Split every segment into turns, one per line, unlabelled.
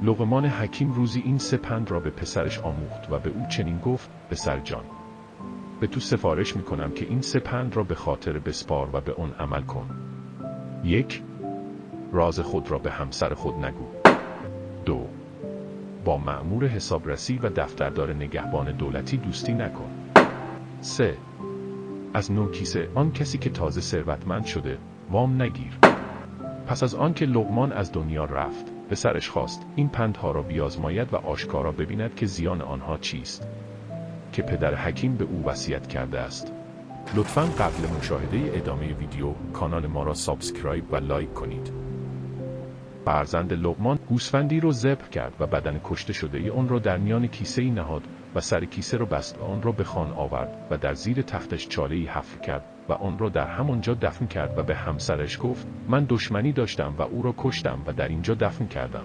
لقمان حکیم روزی این 3 پند را به پسرش آموخت و به او چنین گفت: پسر جان، به تو سفارش میکنم که این 3 پند را به خاطر بسپار و به آن عمل کن. 1. راز خود را به همسر خود نگو. 2. با مأمور حسابرسی و دفتردار نگهبان دولتی دوستی نکن. 3. از نوکیسه آن کسی که تازه ثروتمند شده وام نگیر. پس از آن که لقمان از دنیا رفت، پسرش خواست این پندها را بیازماید و آشکارا ببیند که زیان آنها چیست که پدر حکیم به او وصیت کرده است. لطفاً قبل مشاهده ادامه ویدیو کانال ما را سابسکرایب و لایک کنید. فرزند لقمان گوسفندی را ذبح کرد و بدن کشته شده آن را در میان کیسه‌ای نهاد و سر کیسه را بست و آن را به خان آورد و در زیر تختش چاله‌ای حفر کرد و آن را در همانجا دفن کرد و به همسرش گفت: من دشمنی داشتم و او را کشتم و در اینجا دفن کردم.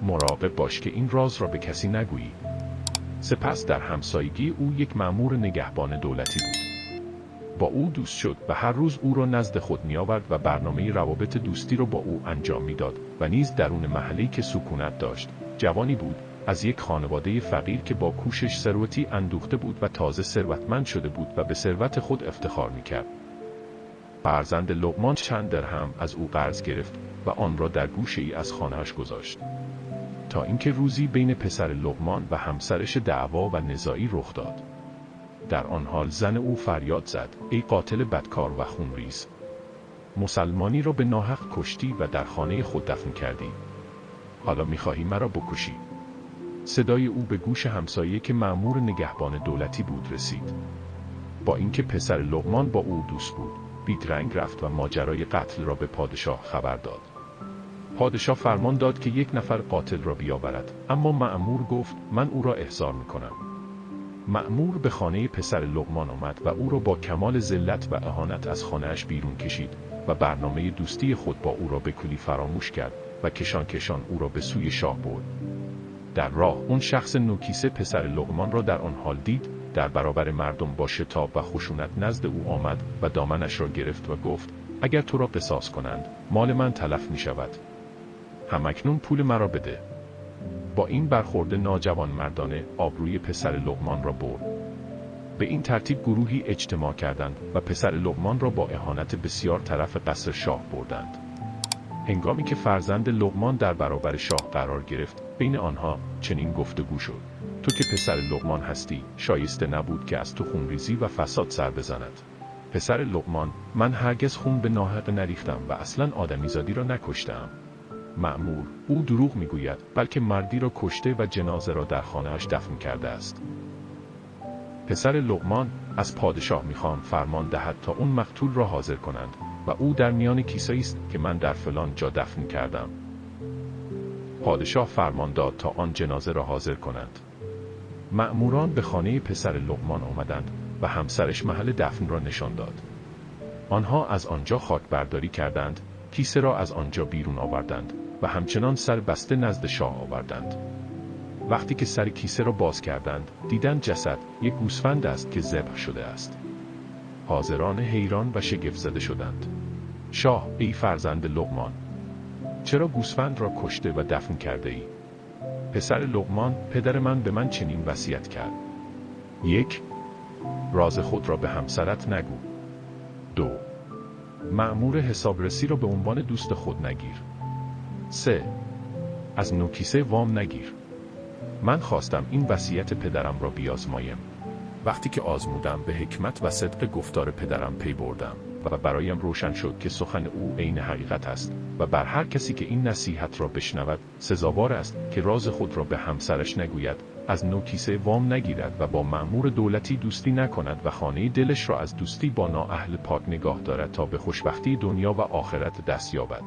مراقب باش که این راز را به کسی نگویی. سپس در همسایگی او یک مأمور نگهبان دولتی بود. با او دوست شد و هر روز او را نزد خود می آورد و برنامه روابط دوستی را با او انجام میداد و نیز درون محله‌ای که سکونت داشت، جوانی بود از یک خانواده فقیر که با کوشش ثروتی اندوخته بود و تازه ثروتمند شده بود و به ثروت خود افتخار میکرد. فرزند لقمان چند درهم از او قرض گرفت و آن را در گوشه‌ای از خانه‌اش گذاشت، تا اینکه روزی بین پسر لقمان و همسرش دعوا و نزاعی رخ داد. در آن حال زن او فریاد زد: ای قاتل بدکار و خونریز، مسلمانی را به ناحق کشتی و در خانه خود دفن کردی. حالا می‌خواهی مرا بکشی؟ صدای او به گوش همسایه که مأمور نگهبان دولتی بود رسید. با اینکه پسر لقمان با او دوست بود، بیدرنگ رفت و ماجرای قتل را به پادشاه خبر داد. پادشاه فرمان داد که یک نفر قاتل را بیاورد، اما مأمور گفت: من او را احضار می‌کنم. مأمور به خانه پسر لقمان آمد و او را با کمال ذلت و اهانت از خانه‌اش بیرون کشید و برنامه دوستی خود با او را به کلی فراموش کرد و کشان کشان او را به سوی شاه برد. در راه اون شخص نوکیسه پسر لقمان را در آن حال دید، در برابر مردم با شتاب و خشونت نزد او آمد و دامنش را گرفت و گفت: اگر تو را قصاص کنند، مال من تلف می شود. همکنون پول مرا بده. با این برخورد ناجوان مردانه آبروی پسر لقمان را برد. به این ترتیب گروهی اجتماع کردند و پسر لقمان را با اهانت بسیار طرف قصر شاه بردند. هنگامی که فرزند لقمان در برابر شاه قرار گرفت، بین آنها چنین گفتگو شد: تو که پسر لقمان هستی، شایسته نبود که از تو خونریزی و فساد سر بزند. پسر لقمان: من هرگز خون به ناحق نریختم و اصلاً آدمیزادی را نکشتم. مأمور: او دروغ میگوید، بلکه مردی را کشته و جنازه را در خانه‌اش دفن کرده است. پسر لقمان: از پادشاه میخوام فرمان دهد تا اون مقتول را حاضر کنند و او در میان کیسه‌ای است که من در فلان جا دفن کردم. پادشاه فرمان داد تا آن جنازه را حاضر کنند. مأموران به خانه پسر لقمان آمدند و همسرش محل دفن را نشان داد. آنها از آنجا خاک برداری کردند، کیسه را از آنجا بیرون آوردند و همچنان سر بسته نزد شاه آوردند. وقتی که سر کیسه را باز کردند، دیدند جسد یک گوسفند است که ذبح شده است. حاضران حیران و شگفت زده شدند. شاه: ای فرزند لقمان، چرا گوسفند را کشته و دفن کرده ای؟ پسر لقمان: پدر من به من چنین وصیت کرد. 1. راز خود را به همسرت نگو. 2. مأمور حسابرسی را به عنوان دوست خود نگیر. 3. از نوکیسه وام نگیر. من خواستم این وصیت پدرم را بیازمایم. وقتی که آزمودم به حکمت و صدق گفتار پدرم پی بردم و برایم روشن شد که سخن او عین حقیقت است و بر هر کسی که این نصیحت را بشنود سزاوار است که راز خود را به همسرش نگوید، از نوکیسه وام نگیرد و با مأمور دولتی دوستی نکند و خانه دلش را از دوستی با نااهل پاک نگاه دارد تا به خوشبختی دنیا و آخرت دست یابد.